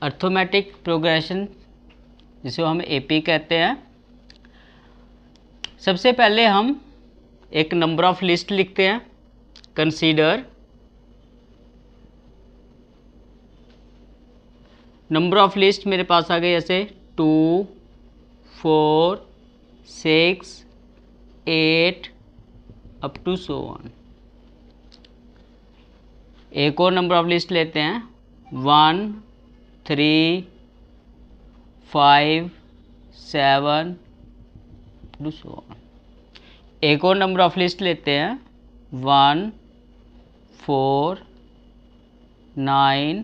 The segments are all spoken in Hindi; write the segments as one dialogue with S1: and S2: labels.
S1: अर्थमेटिक प्रोग्रेशन जिसे हम एपी कहते हैं। सबसे पहले हम एक नंबर ऑफ लिस्ट लिखते हैं। कंसीडर नंबर ऑफ लिस्ट मेरे पास आ गई जैसे 2, 4, 6, 8 अप टू सो ऑन। एक और नंबर ऑफ लिस्ट लेते हैं 1, 3, 5, 7 टू सो ऑन। एक और नंबर ऑफ लिस्ट लेते हैं 1, 4, 9,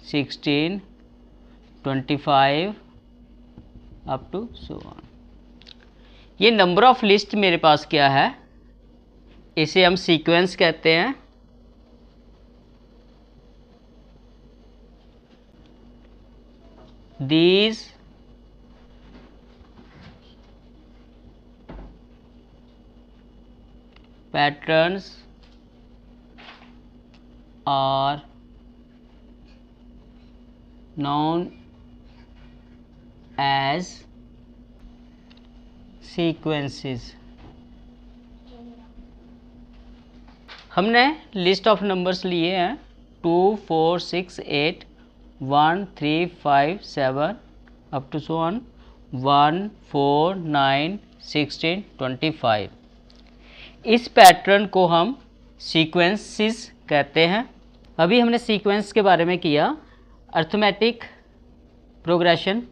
S1: 16, 25 अप टू सो ऑन। ये नंबर ऑफ लिस्ट मेरे पास क्या है, इसे हम सीक्वेंस कहते हैं। These patterns are known as sequences। हमने लिस्ट ऑफ नंबर्स लिए हैं 2, 4, 6, 8, 1, 3, 5, 7 अप टू सो ऑन 1, 4, 9, 16, 25। इस पैटर्न को हम सीक्वेंसेस कहते हैं। अभी हमने सीक्वेंस के बारे में किया। Arithmetic progression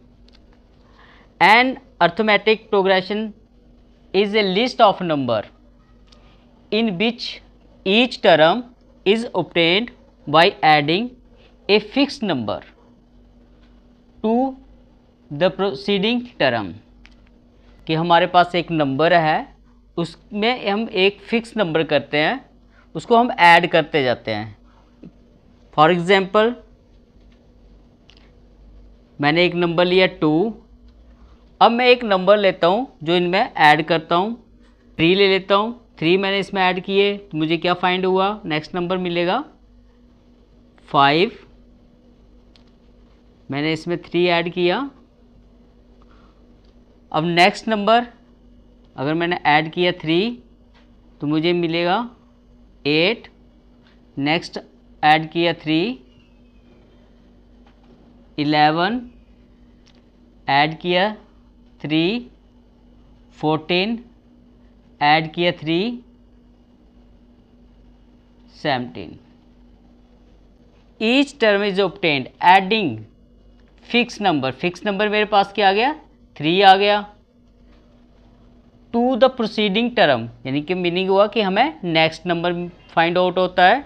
S1: and arithmetic progression is a list of number in which each term is obtained by adding a fixed number to the preceding term। कि हमारे पास एक नंबर है, उसमें हम एक फिक्स नंबर करते हैं, उसको हम ऐड करते जाते हैं। फॉर एग्जांपल मैंने एक नंबर लिया 2, अब मैं एक नंबर लेता हूँ जो इनमें ऐड करता हूँ। 3 ले लेता हूँ, 3 मैंने इसमें ऐड किए तो मुझे क्या फाइंड हुआ, नेक्स्ट नंबर मिलेगा 5। मैंने इसमें 3 ऐड किया। अब नेक्स्ट नंबर अगर मैंने ऐड किया 3 तो मुझे मिलेगा 8। नेक्स्ट ऐड किया 3, 11 ऐड किया 3, 14 ऐड किया 3, 17। Each term is obtained adding fix number. Fix number मेरे पास क्या आ गया, 3 आ गया। टू द प्रोसीडिंग टर्म, यानी कि मीनिंग हुआ कि हमें नेक्स्ट नंबर फाइंड आउट होता है।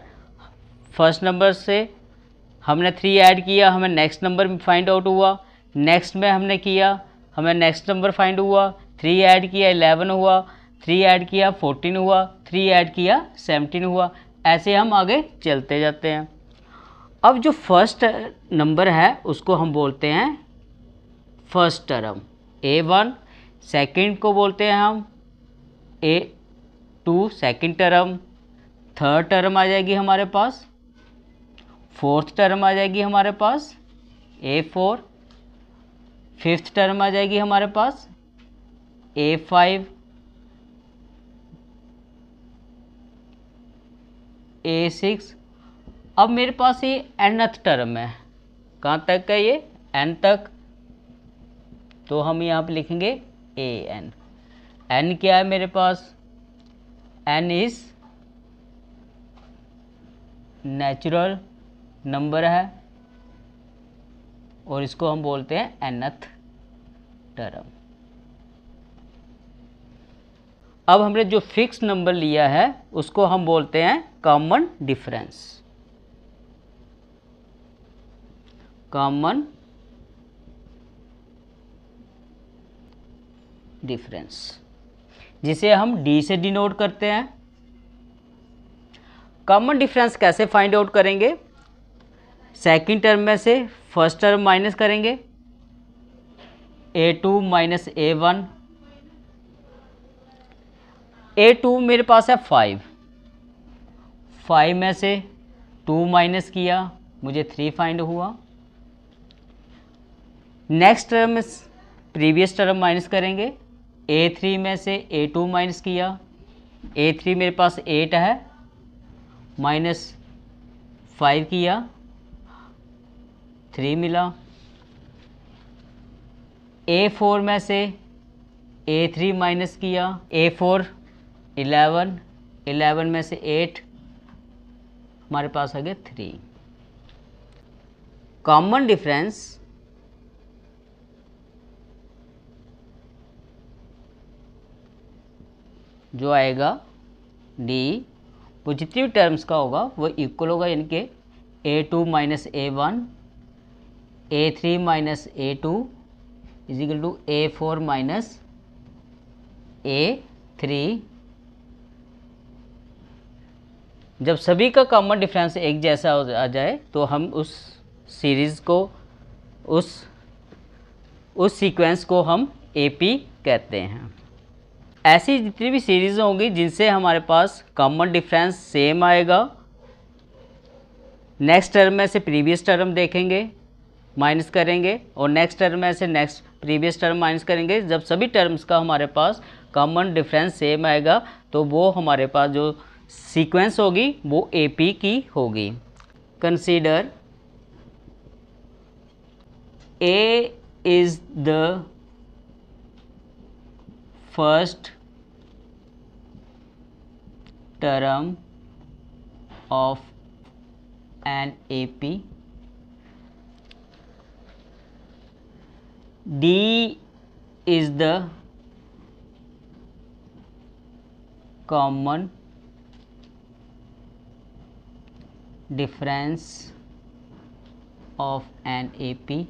S1: फर्स्ट नंबर से हमने 3 ऐड किया, हमें नेक्स्ट नंबर फाइंड आउट हुआ। नेक्स्ट में हमने किया, हमें नेक्स्ट नंबर फाइंड हुआ। 3 ऐड किया 11 हुआ, 3 ऐड किया 14 हुआ, 3 ऐड किया 17 हुआ। ऐसे हम आगे चलते जाते हैं। अब जो फर्स्ट नंबर है उसको हम बोलते हैं फर्स्ट टर्म A1। सेकंड को बोलते हैं हम A2 second term. Third term आ जाएगी हमारे पास, फोर्थ टर्म आ जाएगी हमारे पास A4। फिफ्थ टर्म आ जाएगी हमारे पास A5, A6। अब मेरे पास ये nth टर्म है, कहाँ तक है ये, n तक, तो हम यहाँ पे लिखेंगे an। n क्या है मेरे पास, n इज नेचुरल नंबर है और इसको हम बोलते हैं nth टर्म। अब हमने जो फिक्स नंबर लिया है उसको हम बोलते हैं कॉमन डिफरेंस। कॉमन डिफरेंस जिसे हम d से डिनोट करते हैं। कॉमन डिफरेंस कैसे फाइंड आउट करेंगे, सेकंड टर्म में से फर्स्ट टर्म माइनस करेंगे, A2 माइनस A1। A2 मेरे पास है 5, 5 में से 2 माइनस किया मुझे 3 फाइंड हुआ। नेक्स्ट टर्म में प्रीवियस टर्म माइनस करेंगे, A3 में से A2 माइनस किया, A3 मेरे पास 8 है, -5 किया, 3 मिला। A4 में से A3 माइनस किया, A4 11, 11 में से 8, हमारे पास आ गया 3। कॉमन डिफरेंस जो आएगा D पॉजिटिव टर्म्स का होगा वो इक्वल होगा, यानी कि A2 minus A1, A3 minus A2 is equal to A4 minus A3। जब सभी का कॉमन डिफरेंस एक जैसा आ जाए तो हम उस सीरीज़ को, उस सीक्वेंस को हम AP कहते हैं। ऐसी जितनी भी सीरीज़ होंगी जिनसे हमारे पास कॉमन डिफरेंस सेम आएगा, नेक्स्ट टर्म में से प्रीवियस टर्म देखेंगे, माइनस करेंगे, और नेक्स्ट टर्म में से नेक्स्ट प्रीवियस टर्म माइनस करेंगे। जब सभी टर्म्स का हमारे पास कॉमन डिफरेंस सेम आएगा तो वो हमारे पास जो सीक्वेंस होगी वो AP की होगी। Consider A is the first term of an AP, D is the common difference of an AP,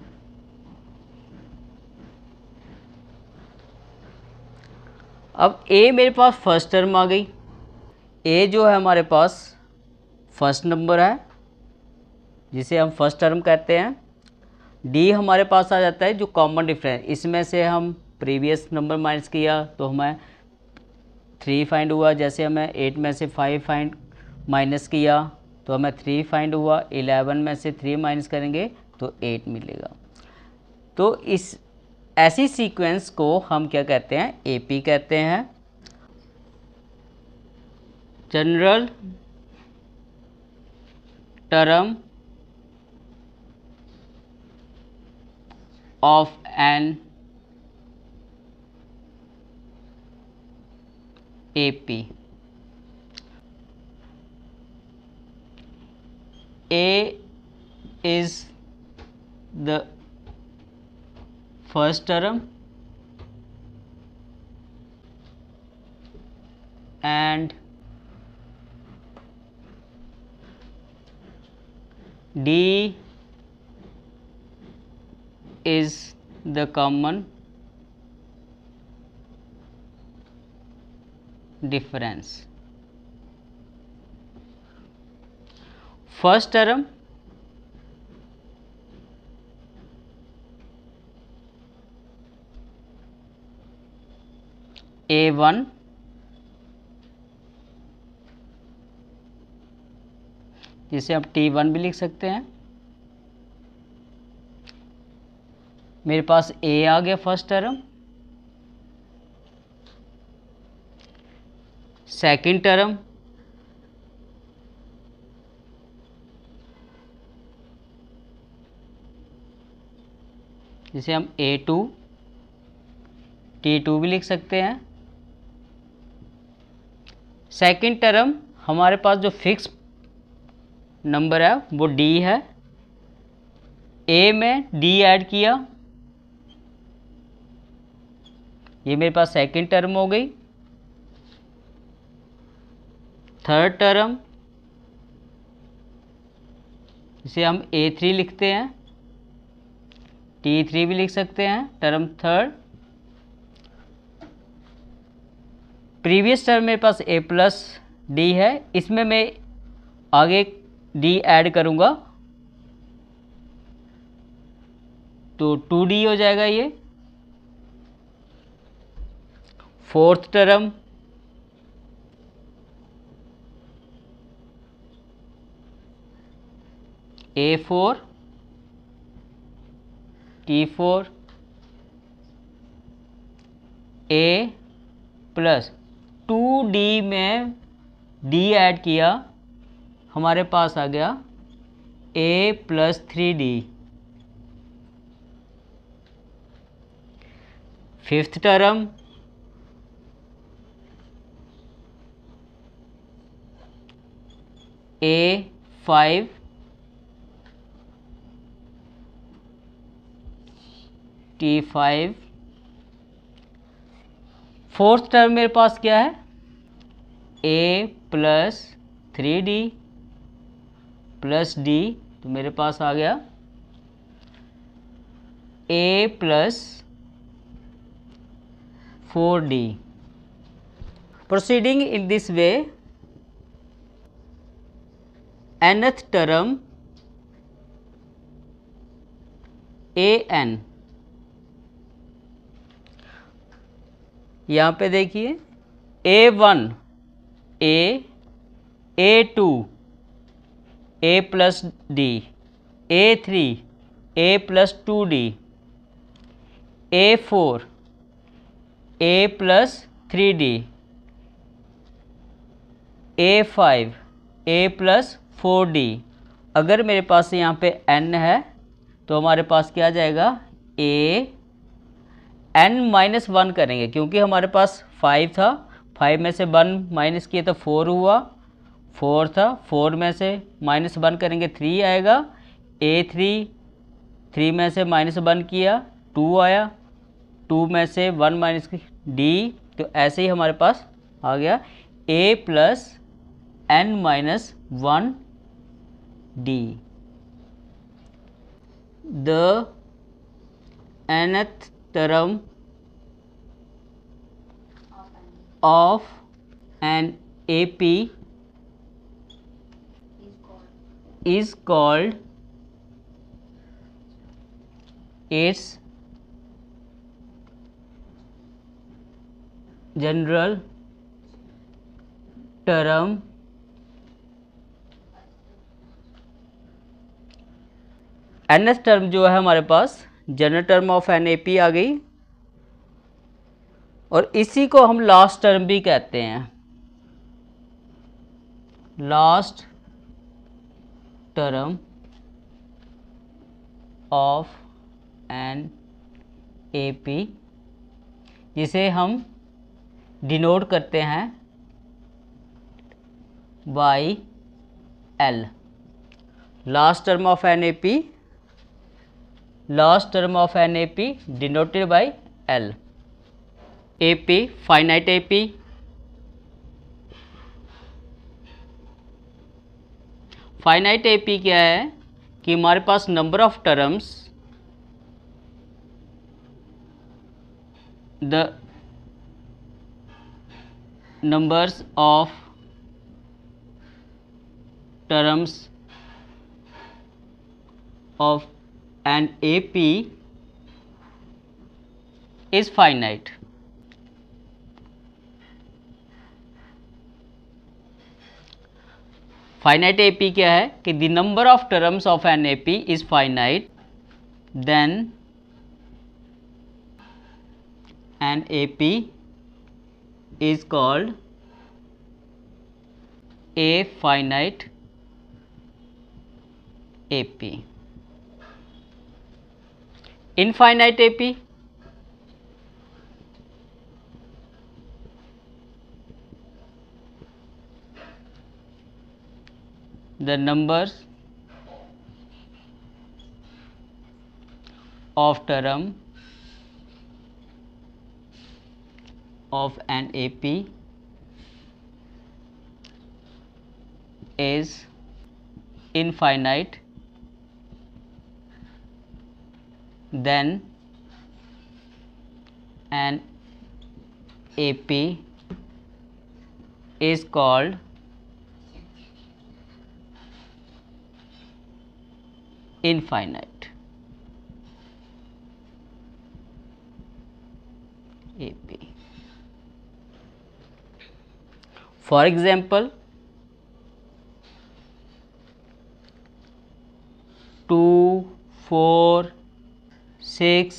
S1: अब A मेरे पास फर्स्ट टर्म आ गई, A जो है हमारे पास फर्स्ट नंबर है जिसे हम फर्स्ट टर्म कहते हैं। D हमारे पास आ जाता है जो कॉमन डिफरेंस, इसमें से हम प्रीवियस नंबर माइनस किया तो हमें 3 फाइंड हुआ, जैसे हमें 8 में से 5 फाइंड माइनस किया तो हमें 3 फाइंड हुआ, 11 में से 3 माइनस करेंगे तो 8 मिलेगा। तो इस ऐसी सीक्वेंस को हम क्या कहते हैं, AP कहते हैं। General term of an AP, A is the first term and D is the common difference. First term A1 जिसे आप T1 भी लिख सकते हैं, मेरे पास A आ गया फर्स्ट टर्म। सेकंड टर्म जिसे हम A2 T2 भी लिख सकते हैं। सेकंड टर्म हमारे पास जो फिक्स नंबर है वो D है, A में D ऐड किया, ये मेरे पास सेकंड टर्म हो गई। थर्ड टर्म इसे हम A3 लिखते हैं, T3 भी लिख सकते हैं, टर्म थर्ड। प्रीवियस टर्म मेरे पास A प्लस D है, इसमें मैं आगे D ऐड करूँगा तो 2D हो जाएगा ये। Fourth term A4 T4 A plus 2D में D ऐड किया, हमारे पास आ गया A plus 3D। Fifth term A5 T5। Fourth term मेरे पास क्या है, A plus 3D plus D, तो मेरे पास आ गया A plus 4D। Proceeding in this way, nth term an, यहाँ पे देखिए A1 A, A2 A plus D, A3 A plus 2D, A4 A plus 3D, A5 A plus 4D। अगर मेरे पास यहाँ पे n है तो हमारे पास क्या आ जाएगा, A n-1 करेंगे, क्योंकि हमारे पास 5 था, 5 में से 1 माइनस किए तो 4 हुआ, 4 था, 4 में से -1 करेंगे 3 आएगा, A3 3 में से -1 किया 2 आया, 2 में से 1 माइनस D, तो ऐसे ही हमारे पास आ गया A plus n-1 D। The nth term of an AP is called its general term nth term जो है हमारे पास general term of N A P आ गई, और इसी को हम लास्ट टर्म भी कहते हैं, last term of N A P, जिसे हम डिनोट करते हैं by L. Last term of N A P, last term of an AP denoted by L। AP finite AP, finite AP क्या है कि हमारे पास number of terms, the numbers of terms of and AP is finite। finite AP क्या है कि the number of terms of an AP is finite, then an AP is called a finite AP। Infinite AP, the numbers of term of an AP is infinite, then an AP is called infinite AP। For example, 2, 4, 6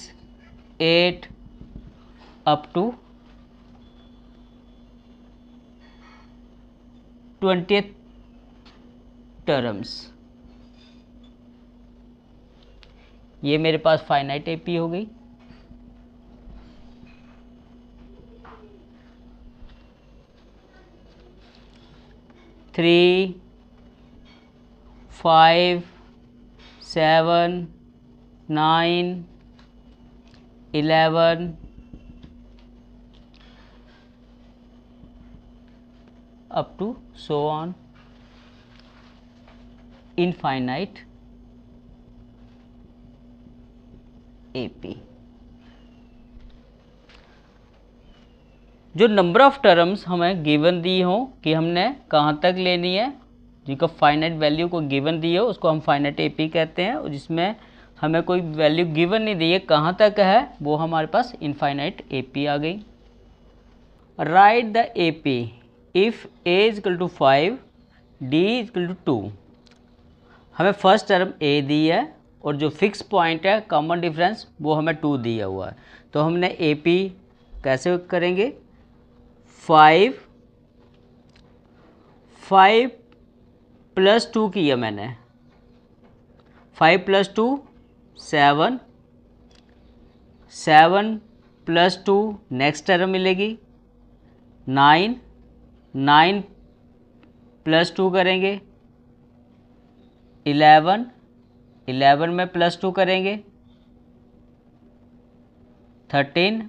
S1: 8 up to 20th terms. ये मेरे पास फाइनाइट एपी हो गई। Three 5 7 9 11 up to so on infinite AP। जो नंबर ऑफ टर्म्स हमें गिवन दी हो कि हमने कहाँ तक लेनी है, जिनका फाइनाइट वैल्यू को गिवन दी हो उसको हम फाइनाइट एपी कहते हैं, और जिसमें हमें कोई वैल्यू गिवन नहीं दी है कहाँ तक है, वो हमारे पास इनफाइनाइट एपी आ गई। Write the AP if A is equal to 5 D is equal to 2। हमें फर्स्ट टर्म ए दी है और जो फिक्स पॉइंट है कॉमन डिफरेंस वो हमें 2 दिया हुआ है। तो हमने एपी कैसे करेंगे, 5 प्लस 2 किया मैंने, 5 प्लस 2 7, 7 प्लस 2 नेक्स्ट टर्म मिलेगी 9, 9 प्लस 2 करेंगे 11, 11 में प्लस 2 करेंगे 13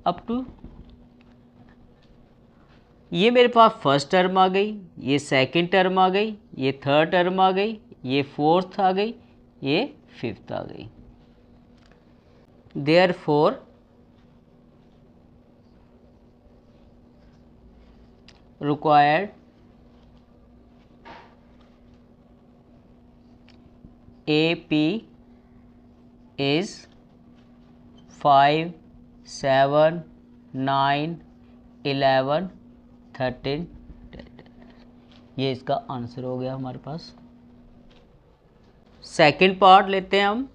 S1: अप टू, ये मेरे पास फर्स्ट टर्म आ गई, ये सेकंड टर्म आ गई, ये थर्ड टर्म आ गई, ये फोर्थ आ गई, ये फिफ्थ आ गई। देयरफॉर रिक्वायर्ड AP is 5 7 9 11 13 ये इसका आंसर हो गया हमारे पास। सेकंड पार्ट लेते हैं हम।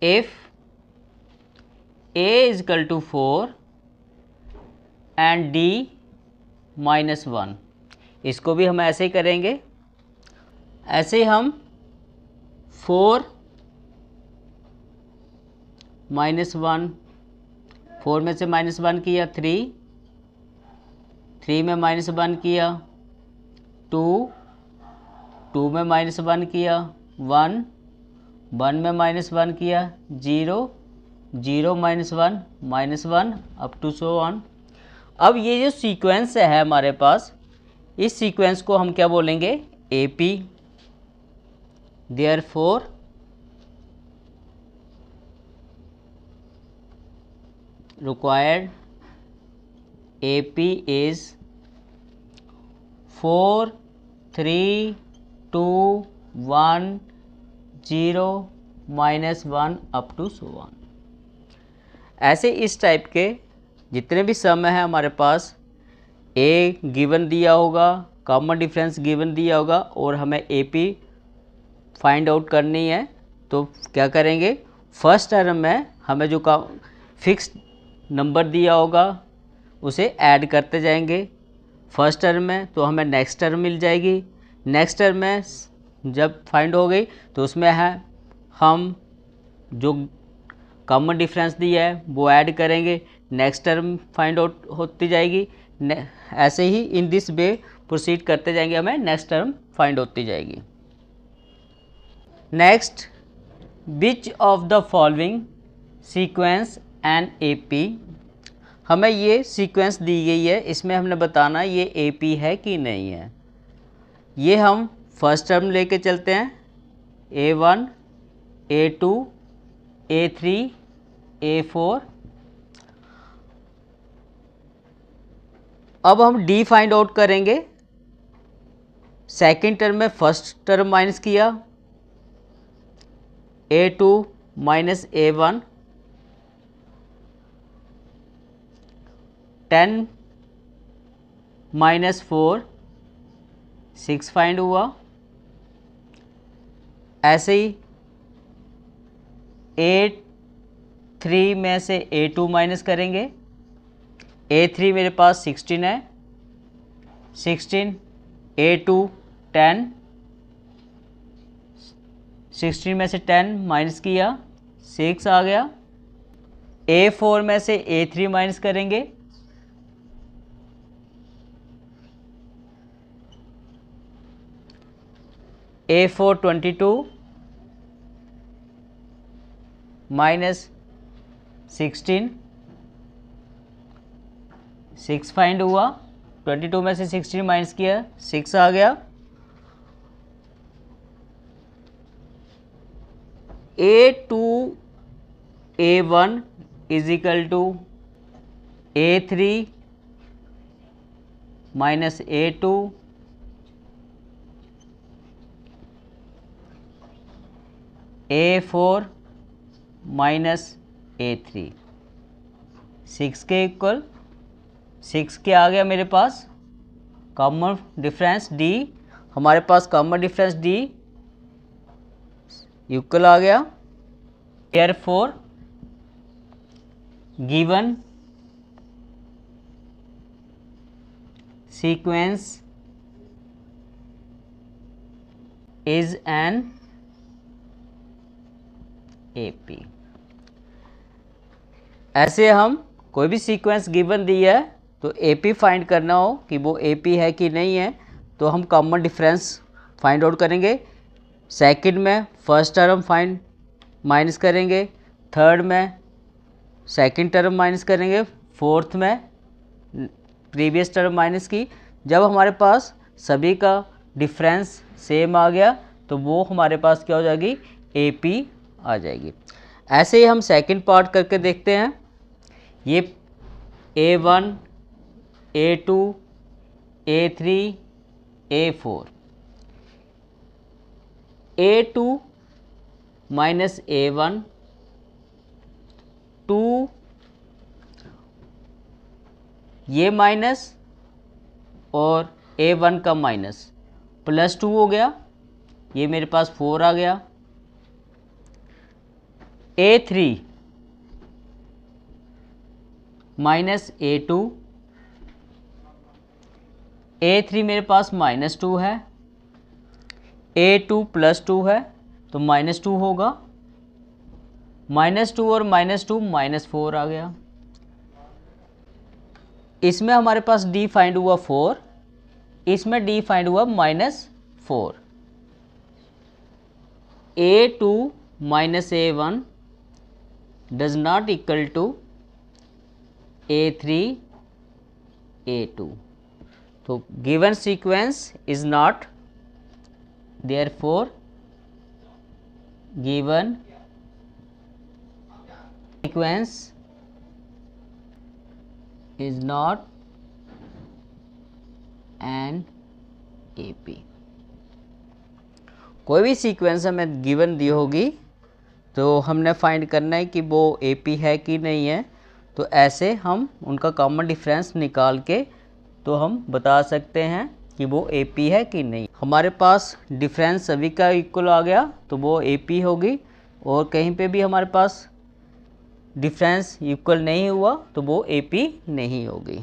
S1: If A is equal to 4 and D -1, इसको भी हम ऐसे ही करेंगे। ऐसे ही हम 4 -1, 4 में से -1 किया 3, 3 में -1 किया 2, 2 में -1 किया 1, 1 में -1 किया 0, 0 -1 अप टू सो ऑन। अब ये जो सीक्वेंस है हमारे पास, इस सीक्वेंस को हम क्या बोलेंगे, AP। Therefore required AP is 4 3 2 1 0 -1 up to so on. ऐसे इस टाइप के जितने भी सम है हमारे पास, ए गिवन दिया होगा, कॉमन डिफरेंस गिवन दिया होगा और हमें AP फाइंड आउट करनी है, तो क्या करेंगे, फर्स्ट टर्म में हमें जो फिक्स नंबर दिया होगा उसे ऐड करते जाएंगे फर्स्ट टर्म में, तो हमें नेक्स्ट टर्म मिल जाएगी। नेक्स्ट टर्म में जब फाइंड हो गई तो उसमें है हम जो कॉमन डिफरेंस दिया है वो ऐड करेंगे, नेक्स्ट टर्म फाइंड आउट होती जाएगी। ऐसे ही इन दिस वे प्रोसीड करते जाएंगे, हमें नेक्स्ट टर्म फाइंड होती जाएगी। Next, which of the following sequence and AP, हमें ये सीक्वेंस दी गई है, इसमें हमने बताना ये AP है कि नहीं है। ये हम फर्स्ट टर्म लेके चलते हैं, A1 A2 A3 A4। अब हम D फाइंड आउट करेंगे। सेकेंड टर्म में फर्स्ट टर्म माइनस किया, A2 माइनस A1, 10 -4 6 फाइंड हुआ। ऐसे ही A3 में से A2 माइनस करेंगे। A3 मेरे पास 16 है, 16, A2 10, 16 में से 10 माइनस किया 6 आ गया। A4 में से A3 माइनस करेंगे, A4 22 माइनस 16, 6 फाइंड हुआ, 22 में से 16 माइनस किया 6 आ गया। A2 A1 is equal to A3 minus A2 A4 minus A3, 6 के इक्वल, 6 के आ गया मेरे पास कॉमन डिफरेंस D, हमारे पास कॉमन डिफरेंस D इक्वल आ गया। Therefore given sequence is an AP। ऐसे हम कोई भी सीक्वेंस गिवन दी है तो AP फाइंड करना हो कि वो AP है कि नहीं है, तो हम कॉमन डिफरेंस फाइंड आउट करेंगे। सेकंड में फर्स्ट टर्म फाइंड माइनस करेंगे, थर्ड में सेकंड टर्म माइनस करेंगे, फोर्थ में प्रीवियस टर्म माइनस की। जब हमारे पास सभी का डिफरेंस सेम आ गया तो वो हमारे पास क्या हो जाएगी, AP आ जाएगी। ऐसे ही हम सेकंड पार्ट करके देखते हैं। ये A1 A2 A3 A4, A2 minus A1 2, ये माइनस और A1 का माइनस प्लस 2 हो गया, ये मेरे पास 4 आ गया। A3 माइनस A2, A3 मेरे पास माइनस 2 है, A2 प्लस 2 है तो माइनस 2 होगा, माइनस 2 और माइनस 2 माइनस 4 आ गया। इसमें हमारे पास D फाइंड हुआ 4, इसमें D फाइंड हुआ minus 4। A2 minus A1 does not equal to A3 A2, तो given sequence is not, therefore given sequence is not an AP। कोई भी सीक्वेंस हमें गिवन दी होगी तो हमने फाइंड करना है कि वो AP है कि नहीं है, तो ऐसे हम उनका कॉमन डिफरेंस निकाल के तो हम बता सकते हैं कि वो AP है कि नहीं। हमारे पास डिफरेंस सभी का इक्वल आ गया तो वो AP होगी, और कहीं पे भी हमारे पास डिफरेंस इक्वल नहीं हुआ तो वो AP नहीं होगी।